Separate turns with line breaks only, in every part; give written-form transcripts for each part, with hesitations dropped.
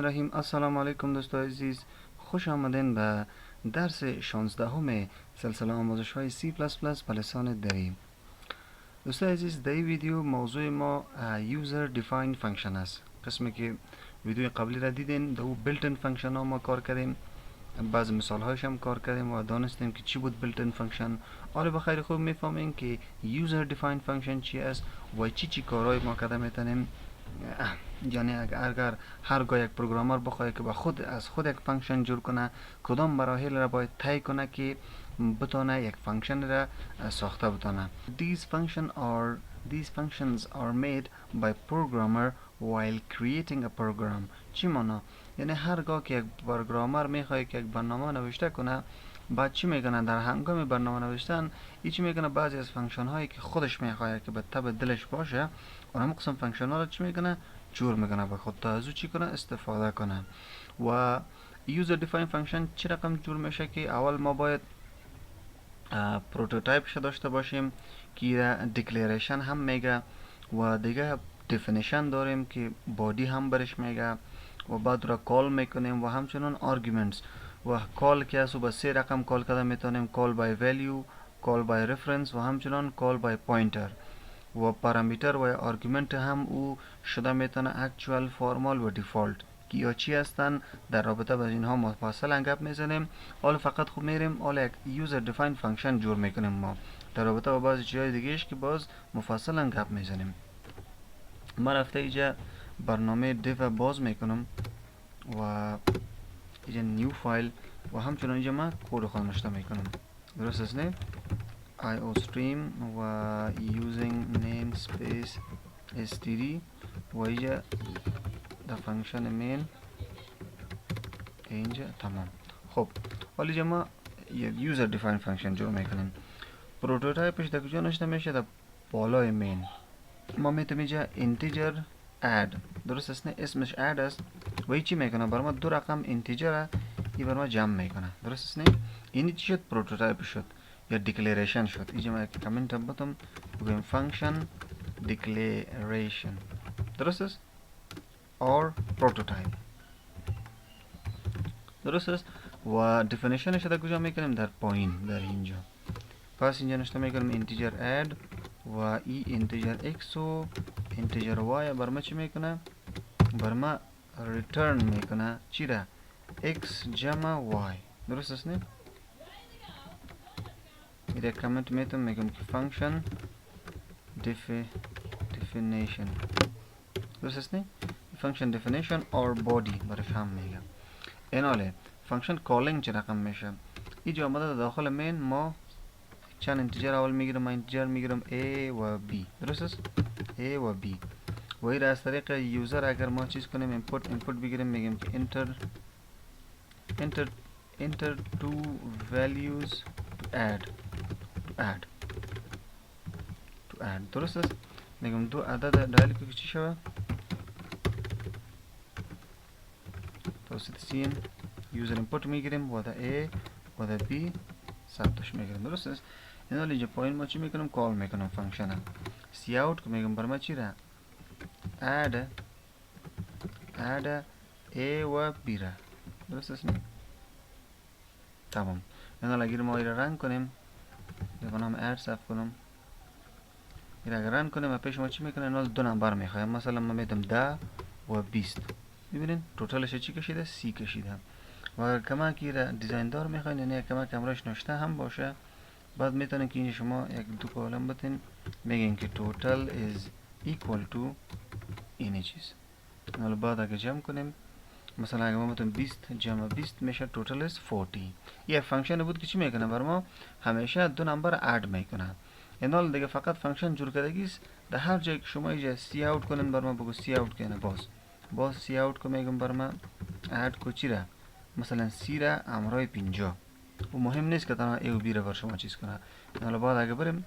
الرحیم. السلام علیکم دوستان عزیز، خوش آمدین به درس 16 همه سلسله آموزش های C++ به لسان دری. دوستان عزیز، در این ویدیو موضوع ما User Defined Function است. قسمی که ویدیو قبلی را دیدین در او بیلتن فانکشن ها ما کار کردیم، بعض مثال هایش هم کار کردیم و دانستیم که چی بود بیلتن فانکشن. حالا به خیر خوب میفهمیم که User Defined Function چی است و چی کارهای ما کرده میتونیم. یعنی اگر هرگاه یک پروگرامر بخواد که از خود یک فانکشن جور کنه، کدام مراحل را باید طی کنه که بتونه یک فانکشن را ساخته بتونه. These functions are made by programmer while creating a program. چی مانا؟ یعنی هرگاه که یک پروگرامر میخواد که یک برنامه نوشته کنه، بعد چی میکنه؟ در هنگام برنامه نوشتن چی میکنه؟ بعضی از فانکشن هایی که خودش میخواد که به تبع دلش باشه، اونم قسم فانکشن ها رو چی میکنه؟ جور میکنه به خود تا از او چی کنه؟ استفاده کنه. و user defined function چه رقم جور میشه که اول ما باید پروتوتایپش داشته باشیم که دیکلریشن هم میگه و دیگه definition داریم که بادی هم برش میگه و بعد را کال میکنیم و همچنان arguments و کال که از با 3 رقم کال کرده میتونیم: call by value، call by reference و همچنان call by pointer. و پارامیتر و آرگومنت هم او شده میتونه اکچوال، فورمال و دیفالت که یا چی هستن. در رابطه با اینها مفصل گپ میزنیم. حالا فقط خوب میریم حالا یک یوزر دیفاین فانکشن جور میکنیم ما در رابطه با بعضی چیزهای دیگهش که باز مفصل گپ میزنیم. ما رفته اینجا برنامه دیو باز میکنم و اینجا نیو فایل و همچنان اینجا ما کد خود نوشته میکنم. درست است نه؟ IOStream و using namespace std و اینجا در فانکشن مین اینجا تمام. خب حالا اینجا ما یک user defined function جور میکنیم. پروتوتایپش در کجا نوشته میشه؟ در بالای مین. ما میتونیم اینجا integer add، درست است نه؟ اسمش add است و این چی میکنه؟ برای ما 2 رقم اینتیجر این برای ما جمع میکنه. درست است نه؟ این چی شد؟ پروتوتایپ شد یا دیکلریشن شد. اینجا ما یک کامنت باتم بگویم فانکشن دیکلریشن، درست است؟ اور پروتوتایپ، درست است؟ و دیفینیشنش در کجا میکنیم؟ در پایین، در اینجا. پس اینجا نوشته میکنیم اینتیجر اد و ای اینتیجر x و اینتیجر y بر ما چی میکنه؟ بر ما ریترن میکنه چی را؟ x جمع y. درست است نه؟ میره کامنت میتونم میگم که فانکشن definition، درست است نه؟ فانکشن definition or body برش هم میگم. این حاله فانکشن کالینگ چه رقم میشه؟ اینجا آمده داخل مین ما چند انتیجر اول میگیرم. من انتیجر میگیرم a و b، درست است؟ a و b و این را از طریق یوزر اگر ما چیز کنیم input بگیریم میگیم که enter two values to add، درست است؟ میگم 2 عدد دایل که چی شود؟ توسط سین یوزر اینپوت میگیریم و در A و در B ثبتش میگیریم. درست است؟ این حال اینجا پایین ما چی میکنم؟ کال میکنم فانکشن سی اوت که میگم برای ما چی را؟ add A و B را. درست است؟ تمام. این حال اگر ما ایره رن کنیم بگم add صرف کنم ایره اگر رن کنیم پیش ما چی میکنه؟ این حال 2 نمبر میخوایم. مثلا ما میدم 10 و 20. ببینین توتالش چی کشیده؟ 30 کشیده. و اگر کمک را دیزاین دار میخواین یعنی کمک امرش نوشته هم باشه، بعد میتونین که این شما یک 2 کالم بتین میگین که total is equal to این چیز. حالا بعد اگه جمع کنیم مثلا اگه ما بتونیم 20 جمع 20 میشه total is 40. یه فانکشن بود که چی میکنه؟ برای ما همیشه 2 نمبر اد میکنه. این حال دیگه فقط فانکشن جور کردگیست. در هر جایی که شما اینجا سی اوت کنین برای ما بگو سی اوت کنه باز سی اوت که میگم برای ما اد کو چی را؟ مثلا سی را امرای 50 و مهم نیست که تنها ای و بی را بر شما چیز کنه. حالا بعد اگه بریم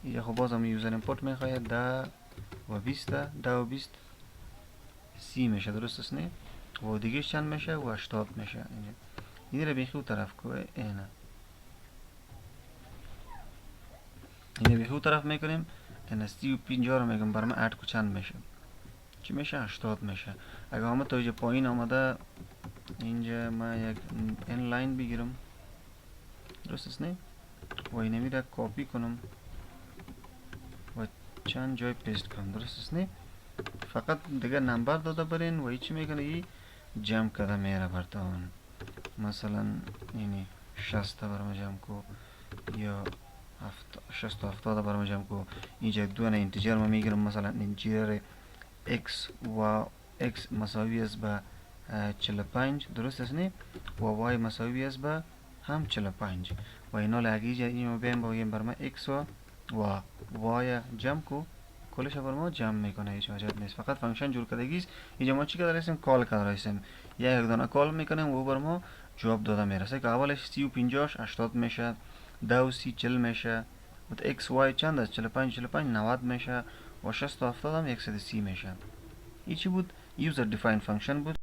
اینجا خب باز هم یوزر اینپوت میخواید 10 و 20 10 و 20 30 میشه. درست است نه؟ و دیگه چند میشه؟ و 80 میشه. اینجا این را بیخی طرف که اینه بیخی طرف میکنیم. این 30 و 50 رو میگم برای ما اد کو چند میشه؟ چی میشه 80 میشه. اگر همه تا اینجا پایین آمده اینجا ما یک این لاین بگیرم، درست است نه، و اینمی را کپی کنم و چند جای پیست کنم، درست است نه. فقط دیگه نمبر داده برین و چی میکنه ای جمع کرده میره برتان. مثلا اینی 60 برام جمع کو یا 60 و 70 برام جمع کو. اینجا دو نه اینتیجر ما میگیرم، مثلا اینتیجر x و x مساوی است به 45، درست است نه، و y مساوی است به هم 45 و اینا لگیجه اینو بیم با این برما x و y جمع کو کلش بر ما جمع میکنه، هیچ حاجت نیست. فقط فانکشن جور کردگی است. اینجا ما چی کرده هستیم؟ کال کرده هستیم. یک دانه کال میکنیم و بر ما جواب داده میرسه که اولش 30 و 50 80 میشه، 10 و 30 40 میشه، و x y چند است؟ 45 90 میشه و 60 و 70 هم 130 میشه. این چی بود؟ یوزر دیفاین فانکشن بود